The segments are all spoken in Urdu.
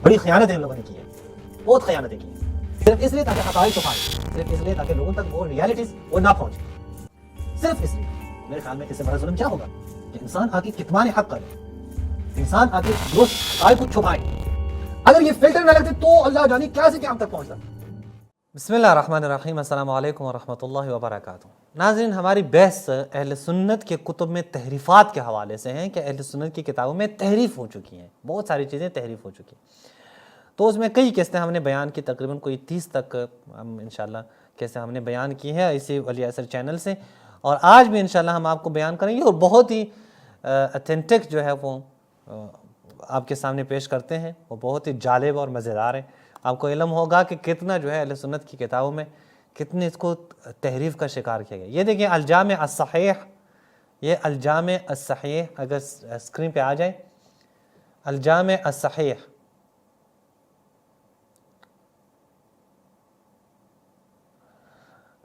بڑی خیانتیں ان لوگوں نے کی ہیں، بہت خیانتیں کی ہیں، صرف اس لیے تاکہ حقائق چھپائیں، صرف اس لیے تاکہ لوگوں تک وہ ریالٹیز وہ نہ پہنچے، صرف اس لیے۔ میرے خیال میں اس سے بڑا ظلم کیا ہوگا کہ انسان آ کے کتمان حق کرے، انسان آ کے درست حقائق کو چھپائے۔ اگر یہ فلٹر نہ لگتے تو اللہ جانے کیا سے کیا ہم تک پہنچتا۔ بسم اللہ الرحمن الرحیم، السلام علیکم ورحمۃ اللہ وبرکاتہ۔ ناظرین، ہماری بحث اہل سنت کے کتب میں تحریفات کے حوالے سے ہیں کہ اہل سنت کی کتابوں میں تحریف ہو چکی ہیں، بہت ساری چیزیں تحریف ہو چکی ہیں۔ تو اس میں کئی قسطیں ہم نے بیان کی، تقریباً کوئی 30 تک ہم انشاءاللہ قسطیں ہم نے بیان کی ہیں اسی ولی اثر چینل سے، اور آج بھی انشاءاللہ ہم آپ کو بیان کریں گے، اور بہت ہی اتھینٹک جو ہے وہ آپ کے سامنے پیش کرتے ہیں، وہ بہت ہی جالب اور مزیدار ہیں۔ آپ کو علم ہوگا کہ کتنا جو ہے اہل سنت کی کتابوں میں کتنے اس کو تحریف کا شکار کیا گیا۔ یہ دیکھیں الجامع الصحیح، یہ الجامع الصحیح اگر اسکرین پہ آ جائے، الجامع الصحیح،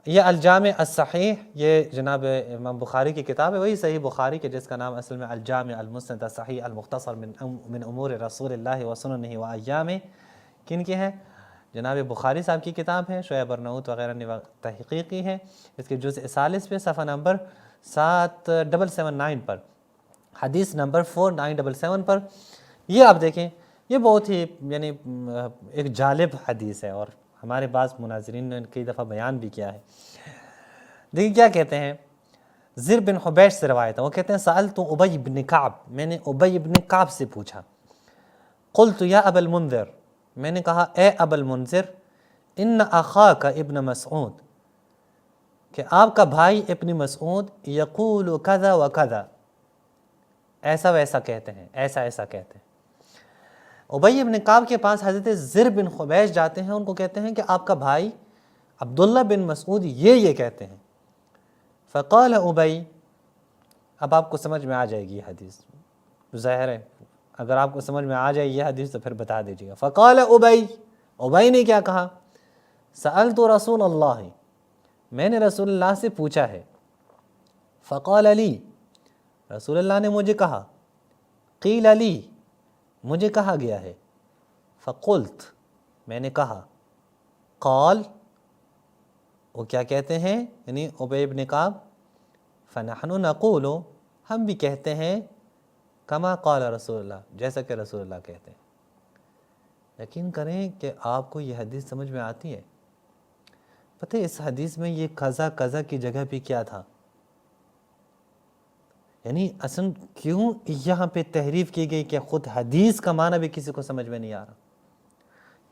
یہ الجامع الصحیح یہ جناب امام بخاری کی کتاب ہے، وہی صحیح بخاری کے جس کا نام اصل میں الجامع المسند الصحیح المختصر من امور رسول اللہ وسننہ وایامہ کن کی ہے؟ جناب بخاری صاحب کی کتاب ہے، شعیب ارناؤت وغیرہ نے تحقیق کی ہے۔ اس کے جزء 40 پہ صفحہ نمبر 7779 پر، حدیث نمبر 4977 پر، یہ آپ دیکھیں، یہ بہت ہی یعنی ایک جالب حدیث ہے، اور ہمارے بعض مناظرین نے کئی دفعہ بیان بھی کیا ہے۔ دیکھیں کیا کہتے ہیں، زر بن حبیش سے روایت ہے، وہ کہتے ہیں سألت ابی بن کعب، میں نے ابی بن کعب سے پوچھا، قلت یا ابا المنذر، میں نے کہا اے ابا المنذر، ان اخاک ابن مسعود، کہ آپ کا بھائی ابن مسعود یقول کذا و کذا، ایسا ویسا کہتے ہیں، ایسا ایسا کہتے ہیں۔ ابی ابن کعب کے پاس حضرت زر بن حبیش جاتے ہیں، ان کو کہتے ہیں کہ آپ کا بھائی عبداللہ بن مسعود یہ کہتے ہیں۔ فقال ابی، اب آپ کو سمجھ میں آ جائے گی یہ حدیث، ظاہر ہے اگر آپ کو سمجھ میں آ جائے یہ حدیث تو پھر بتا دیجیے گا۔ فقال ابی نے کیا کہا، سألت رسول اللہ، میں نے رسول اللہ سے پوچھا ہے۔ فقال علی، رسول اللہ نے مجھے کہا، قیل علی، مجھے کہا گیا ہے۔ فقلت، میں نے کہا، قال، وہ کیا کہتے ہیں یعنی ابی بن کعب، فنحن نقول، ہم بھی کہتے ہیں، کما قال رسول اللہ، جیسا کہ رسول اللہ کہتے ہیں۔ یقین کریں کہ آپ کو یہ حدیث سمجھ میں آتی ہے۔ پتہ ہے اس حدیث میں یہ قضا قضا کی جگہ پہ کیا تھا، یعنی اصل کیوں یہاں پہ تحریف کی گئی کہ خود حدیث کا معنی بھی کسی کو سمجھ میں نہیں آ رہا۔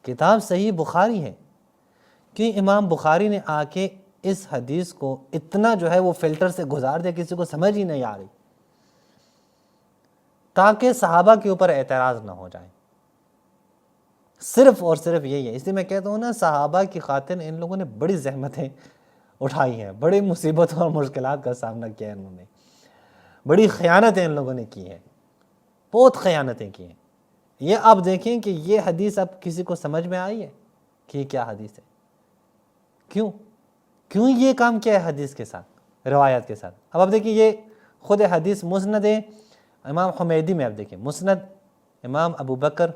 کتاب صحیح بخاری ہے، کہ امام بخاری نے آ کے اس حدیث کو اتنا جو ہے وہ فلٹر سے گزار دیا، کسی کو سمجھ ہی نہیں آ رہی، تاکہ صحابہ کے اوپر اعتراض نہ ہو جائے۔ صرف اور صرف یہی ہے، اس لیے میں کہتا ہوں نا، صحابہ کی خاطر ان لوگوں نے بڑی زحمتیں اٹھائی ہیں، بڑی مصیبتوں اور مشکلات کا سامنا کیا ہے، انہوں نے بڑی خیانتیں ان لوگوں نے کی ہیں، بہت خیانتیں کی ہیں۔ یہ آپ دیکھیں کہ یہ حدیث اب کسی کو سمجھ میں آئی ہے کہ یہ کیا حدیث ہے، کیوں یہ کام کیا ہے حدیث کے ساتھ، روایت کے ساتھ۔ اب آپ دیکھیں یہ خود حدیث مسند امام حمیدی میں، آپ دیکھیں مسند امام ابو بکر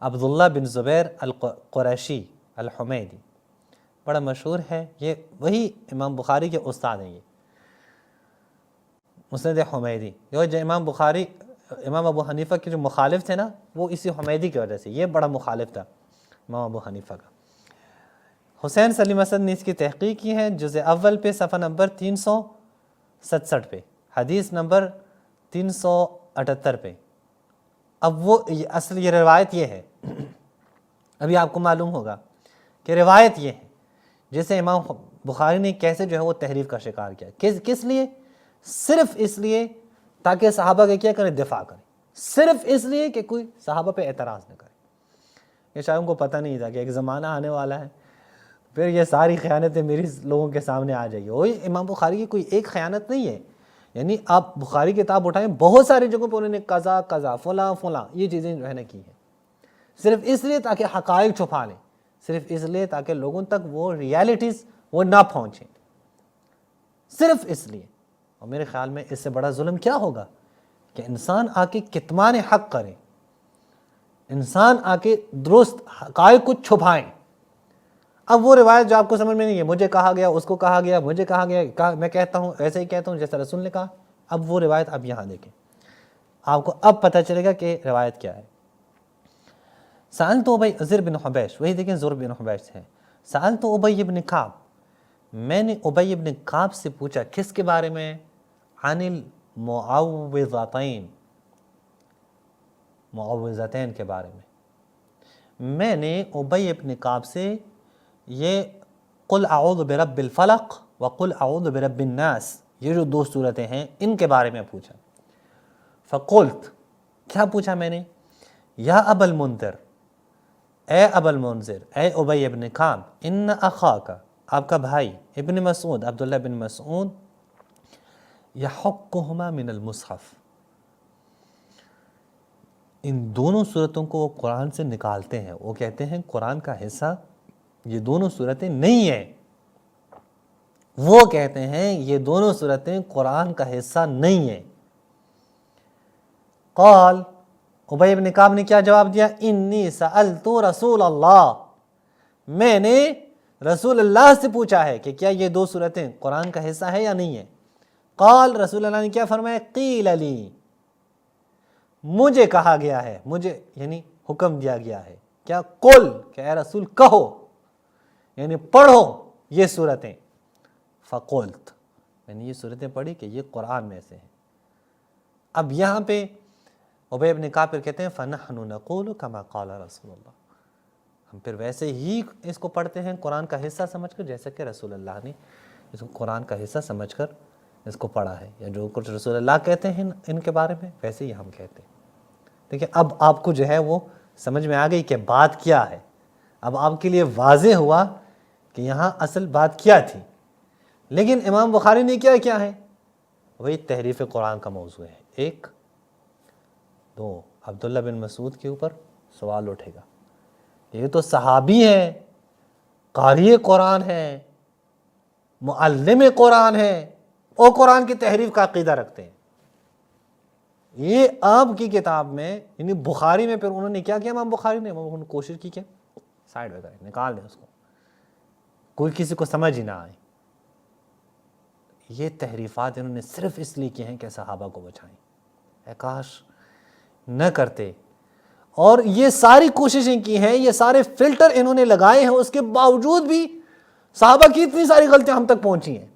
عبداللہ بن زبیر القریشی الحمیدی، بڑا مشہور ہے، یہ وہی امام بخاری کے استاد ہیں۔ یہ مسند حمیدی، یہ جو امام بخاری امام ابو حنیفہ کے جو مخالف تھے نا، وہ اسی حمیدی کی وجہ سے، یہ بڑا مخالف تھا امام ابو حنیفہ کا۔ حسین سلیم اسد نے اس کی تحقیق کی ہے، جزء اول پہ صفحہ نمبر 367 پہ، حدیث نمبر 378 پہ۔ اب وہ اصل یہ روایت یہ ہے، ابھی آپ کو معلوم ہوگا کہ روایت یہ ہے جسے امام بخاری نے کیسے جو ہے وہ تحریف کا شکار کیا، کس لیے؟ صرف اس لیے تاکہ صحابہ کے کیا کریں، دفاع کریں، صرف اس لیے کہ کوئی صحابہ پہ اعتراض نہ کرے۔ یہ شاید ان کو پتہ نہیں تھا کہ ایک زمانہ آنے والا ہے، پھر یہ ساری خیانتیں میری لوگوں کے سامنے آ جائیں گی۔ وہی امام بخاری کی کوئی ایک خیانت نہیں ہے، یعنی آپ بخاری کتاب اٹھائیں، بہت ساری جگہوں پہ انہوں نے قضا قضا فلاں فلاں یہ چیزیں جو ہے نا کی ہیں، صرف اس لیے تاکہ حقائق چھپا لیں، صرف اس لیے تاکہ لوگوں تک وہ ریالٹیز وہ نہ پہنچیں، صرف اس لیے۔ اور میرے خیال میں اس سے بڑا ظلم کیا ہوگا کہ انسان آ کے کتمان حق کرے، انسان آ کے درست حقائق کو چھپائیں. اب وہ روایت جو آپ کو سمجھ میں نہیں ہے, مجھے کہا گیا, اس کو کہا گیا, مجھے کہا گیا, میں کہتا ہوں ایسے ہی کہتا ہوں جیسا رسول نے کہا, اب وہ روایت اب یہاں دیکھیں, آپ کو اب پتہ چلے گا کہ روایت کیا ہے. سألت ابی زر بن حبیش, وہی دیکھیں زر بن حبیش ہے. سألت ابی بن کعب, میں نے ابی بن کعب سے پوچھا, کس کے بارے میں؟ عن المعوذتین, معوذتین کے بارے میں. میں نے ابی بن کعب سے یہ قل اعوذ برب الفلق وقل اعوذ برب الناس, یہ جو دو صورتیں ہیں ان کے بارے میں پوچھا. فقلت, کیا پوچھا میں نے؟ یا ابا المنذر, اے ابا المنذر, اے ابی بن کعب, ان اخاک, آپ کا بھائی, ابن مسعود, عبداللہ بن مسعود, یحکہما من المصحف, ان دونوں صورتوں کو وہ قرآن سے نکالتے ہیں. وہ کہتے ہیں قرآن کا حصہ یہ دونوں صورتیں نہیں ہیں. وہ کہتے ہیں یہ دونوں صورتیں قرآن کا حصہ نہیں ہیں. قال, ابی بن کعب نے کیا جواب دیا؟ انی سألت رسول اللہ, میں نے رسول اللہ سے پوچھا ہے کہ کیا یہ دو صورتیں قرآن کا حصہ ہے یا نہیں ہے. قال, رسول اللہ نے کیا فرمایا؟ قیل لی, مجھے کہا گیا ہے, مجھے یعنی حکم دیا گیا ہے. کیا؟ قل, کہ اے رسول کہو, یعنی پڑھو یہ صورتیں. فقلت, میں نے یہ صورتیں پڑھی کہ یہ قرآن میں سے ہیں. اب یہاں پہ ابی بن کعب پھر کہتے ہیں فنحن نقول کما قال رسول اللہ, ہم پھر ویسے ہی اس کو پڑھتے ہیں قرآن کا حصہ سمجھ کر جیسا کہ رسول اللہ نے اس کو قرآن کا حصہ سمجھ کر اس کو پڑھا ہے, یا جو کچھ رسول اللہ کہتے ہیں ان کے بارے میں ویسے ہی ہم کہتے ہیں. دیکھیں اب آپ کو جو ہے وہ سمجھ میں آ گئی کہ بات کیا ہے. اب آپ کے لیے واضح ہوا کہ یہاں اصل بات کیا تھی. لیکن امام بخاری نے کیا ہے, وہی تحریف قرآن کا موضوع ہے. ایک دو, عبداللہ بن مسعود کے اوپر سوال اٹھے گا, یہ تو صحابی ہیں, قاری قرآن ہیں, معلم قرآن ہیں, اور قرآن کی تحریف کا عقیدہ رکھتے ہیں. یہ آپ کی کتاب میں یعنی بخاری میں پھر انہوں نے کیا امام بخاری نے, انہوں نے کوشش کی کہ سائڈ میں کریں, نکال دیں اس کو, کوئی کسی کو سمجھ ہی نہ آئے. یہ تحریفات انہوں نے صرف اس لیے کی ہیں کہ صحابہ کو بچائیں. اے کاش نہ کرتے. اور یہ ساری کوششیں کی ہیں, یہ سارے فلٹر انہوں نے لگائے ہیں, اس کے باوجود بھی صحابہ کی اتنی ساری غلطیاں ہم تک پہنچی ہیں.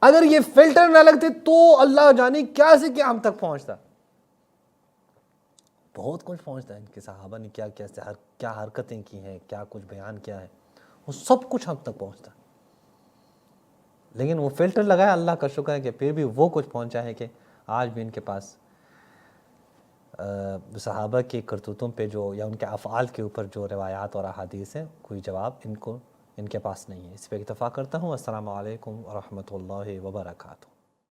اگر یہ فلٹر نہ لگتے تو اللہ جانے کیا سے کیا ہم تک پہنچتا. بہت کچھ پہنچتا ہے. ان کے صحابہ نے کیا حرکتیں کی ہیں, کیا کچھ بیان کیا ہے, وہ سب کچھ ہم تک پہنچتا. لیکن وہ فلٹر لگایا, اللہ کا شکر ہے کہ پھر بھی وہ کچھ پہنچا ہے کہ آج بھی ان کے پاس صحابہ کی کرتوتوں پہ جو یا ان کے افعال کے اوپر جو روایات اور احادیث ہیں کوئی جواب ان کے پاس نہیں ہے. اس پہ اکتفا کرتا ہوں. السلام علیکم ورحمۃ اللہ وبرکاتہ.